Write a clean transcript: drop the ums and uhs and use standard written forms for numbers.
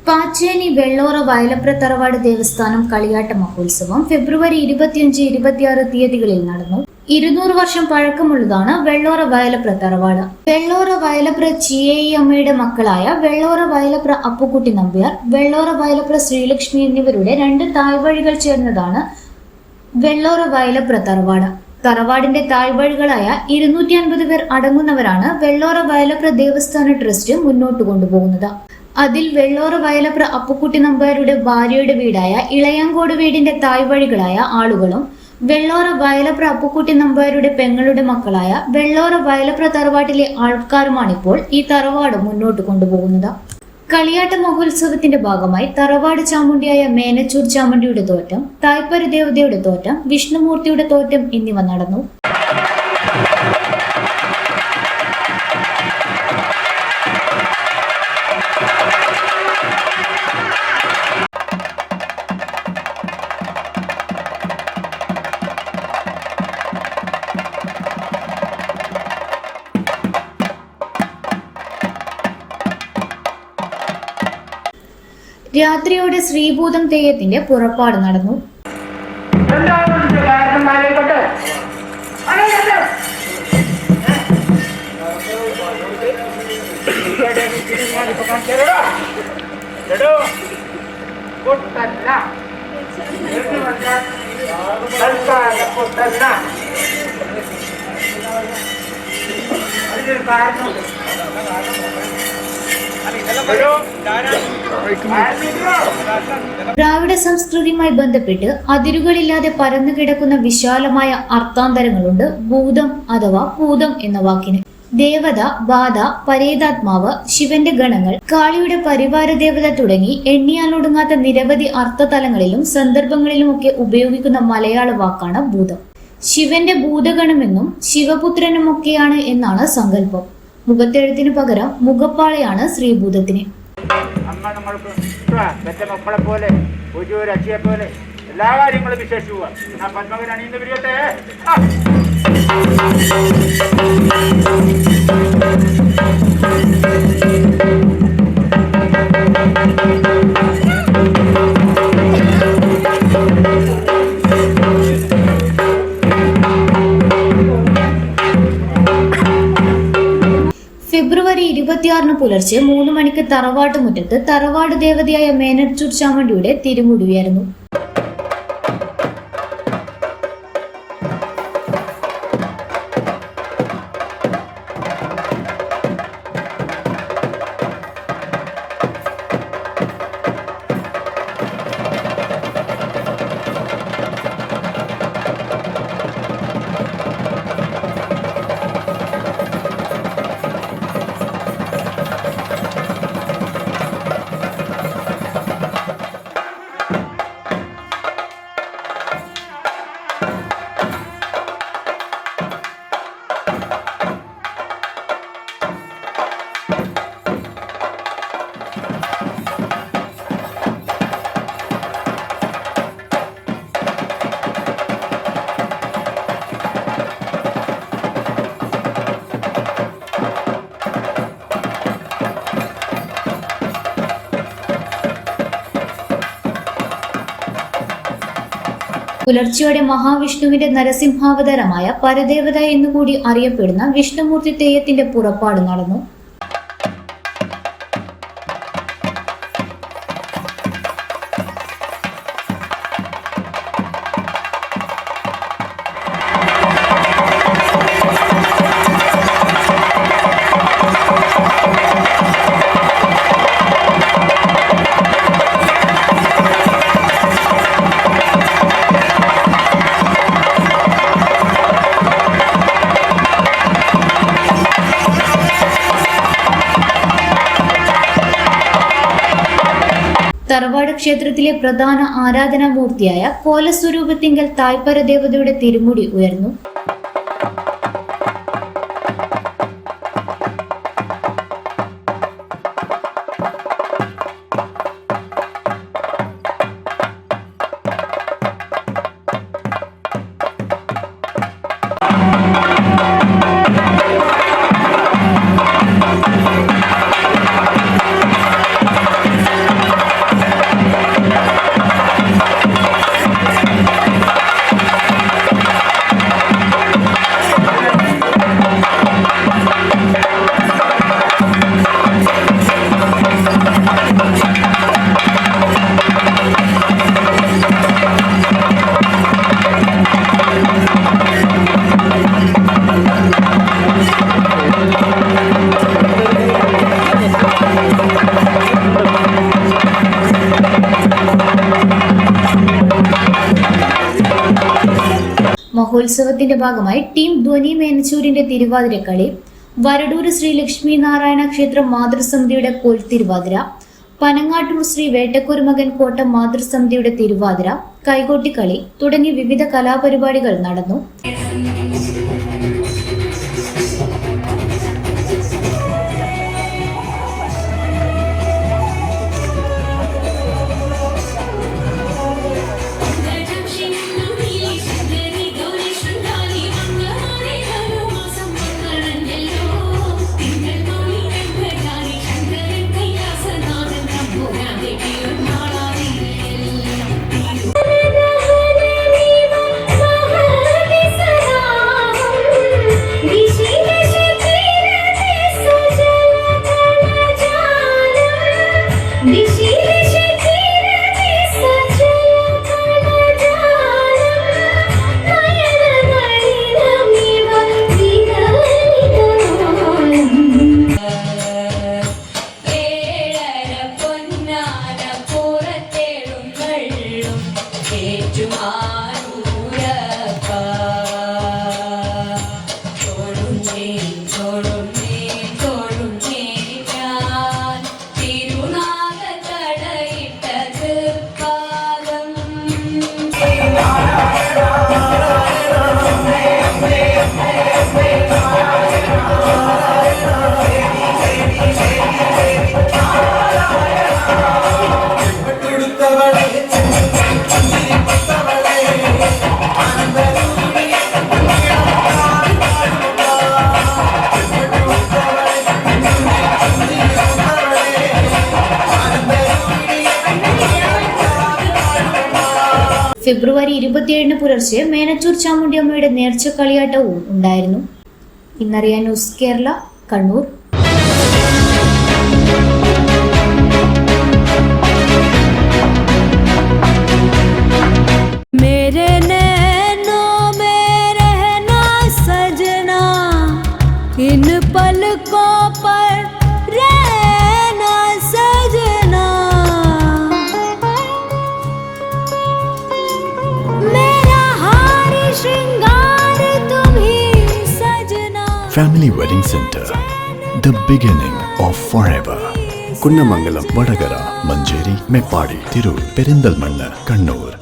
പാച്ചേനി വെള്ളോറ വയലപ്ര തറവാട് ദേവസ്ഥാനം കളിയാട്ട മഹോത്സവം ഫെബ്രുവരി 25-26 തീയതികളിൽ നടന്നു. 200 വർഷം പഴക്കമുള്ളതാണ് വെള്ളോറ വയലപ്ര തറവാട്. വെള്ളോറ വയലപ്ര ചിയേയി അമ്മയുടെ മക്കളായ വെള്ളോറ വയലപ്ര അപ്പുക്കുട്ടി നമ്പ്യാർ, വെള്ളോറ വയലപ്ര ശ്രീലക്ഷ്മി എന്നിവരുടെ 2 തായ്വഴികൾ ചേർന്നതാണ് വെള്ളോറ വയലപ്ര തറവാട്. തറവാടിന്റെ തായ്വഴികളായ 250 പേർ അടങ്ങുന്നവരാണ് വെള്ളോറ വയലപ്ര ദേവസ്ഥാന ട്രസ്റ്റ് മുന്നോട്ട് കൊണ്ടുപോകുന്നത്. അതിൽ വെള്ളോറ വയലപ്ര അപ്പുക്കുട്ടി നമ്പ്യാരുടെ ഭാര്യയുടെ വീടായ ഇളയാങ്കോട് വീടിന്റെ തായ്വഴികളായ ആളുകളും വെള്ളോറ വയലപ്ര അപ്പുക്കുട്ടി നമ്പ്യാരുടെ പെങ്ങളുടെ മക്കളായ വെള്ളോറ വയലപ്ര തറവാട്ടിലെ ആൾക്കാരുമാണിപ്പോൾ ഈ തറവാട് മുന്നോട്ട് കൊണ്ടുപോകുന്നത്. കളിയാട്ട മഹോത്സവത്തിന്റെ ഭാഗമായി തറവാട് ചാമുണ്ടിയായ മേനച്ചൂർ ചാമുണ്ടിയുടെ തോറ്റം, തായ്പര ദേവതയുടെ തോറ്റം, വിഷ്ണുമൂർത്തിയുടെ തോറ്റം എന്നിവ നടന്നു. രാത്രിയോടെ ശ്രീഭൂതം തെയ്യത്തിന്റെ പുറപ്പാട് നടന്നു. ദ്രാവിഡ സംസ്കൃതിയുമായി ബന്ധപ്പെട്ട് അതിരുകളില്ലാതെ പരന്നു കിടക്കുന്ന വിശാലമായ അർത്ഥാന്തരങ്ങളുണ്ട് ഭൂതം അഥവാ ഭൂതം എന്ന വാക്കിന്. ദേവത, ബാധ, പരേതാത്മാവ്, ശിവന്റെ ഗണങ്ങൾ, കാളിയുടെ പരിവാര ദേവത തുടങ്ങി എണ്ണിയാലൊടുങ്ങാത്ത നിരവധി അർത്ഥതലങ്ങളിലും സന്ദർഭങ്ങളിലുമൊക്കെ ഉപയോഗിക്കുന്ന മലയാള വാക്കാണ് ഭൂതം. ശിവന്റെ ഭൂതഗണമെന്നും ശിവപുത്രനുമൊക്കെയാണ് എന്നാണ് സങ്കല്പം. മുഖത്തെഴുത്തിന് പകരം മുഖപ്പാളയാണ് ശ്രീഭൂതത്തിന്. അമ്മ നമ്മൾക്ക് മക്കളെ പോലെ ഒരു രക്ഷയെ പോലെ എല്ലാ കാര്യങ്ങളും വിശേഷിക്കുക. ഞാൻ പത്മകൻ അണിയുന്ന പിരിയട്ടെ. ഫെബ്രുവരി 26 പുലർച്ചെ 3 മണിക്ക് തറവാട്ട് മുറ്റത്ത് തറവാട് ദേവതയായ മേനച്ചൂർ ചാമുണ്ടിയുടെ തിരുമുടി ഉയർന്നു. പുലർച്ചയോടെ മഹാവിഷ്ണുവിന്റെ നരസിംഹാവതാരമായ പരദേവത എന്നുകൂടി അറിയപ്പെടുന്ന വിഷ്ണുമൂർത്തി തെയ്യത്തിന്റെ പുറപ്പാട് നടന്നു. തറവാട് ക്ഷേത്രത്തിലെ പ്രധാന ആരാധനാമൂർത്തിയായ കോലസ്വരൂപത്തിങ്കൽ തായ്പര ദേവതയുടെ തിരുമുടി ഉയർന്നു. മഹോത്സവത്തിന്റെ ഭാഗമായി ടീം ധ്വനി മേനച്ചൂരിന്റെ തിരുവാതിരക്കളി, വരടൂർ ശ്രീ ലക്ഷ്മി നാരായണ ക്ഷേത്രം മാതൃസമിതിയുടെ കോൽത്തിരുവാതിര, പനങ്ങാട്ടൂർ ശ്രീ വേട്ടക്കുരുമകൻ കോട്ട മാതൃസമിതിയുടെ തിരുവാതിര, കൈകൊട്ടിക്കളി തുടങ്ങി വിവിധ കലാപരിപാടികൾ നടന്നു. ഫെബ്രുവരി 27 പുലർച്ചെ മേനച്ചൂർ ചാമുണ്ഡിയമ്മയുടെ നേർച്ച കളിയാട്ടവും ഉണ്ടായിരുന്നു. ഇന്നറിയാൻ ന്യൂസ് കേരള, കണ്ണൂർ. इन पलकों पर रहना सजना, मेरा हार श्रृंगार तुम ही सजना. Family Wedding Center, the beginning of forever. Kunnamangalam, Vadakara, Manjeri, Meppadi, Tirur, Perinthalmanna, Kannur.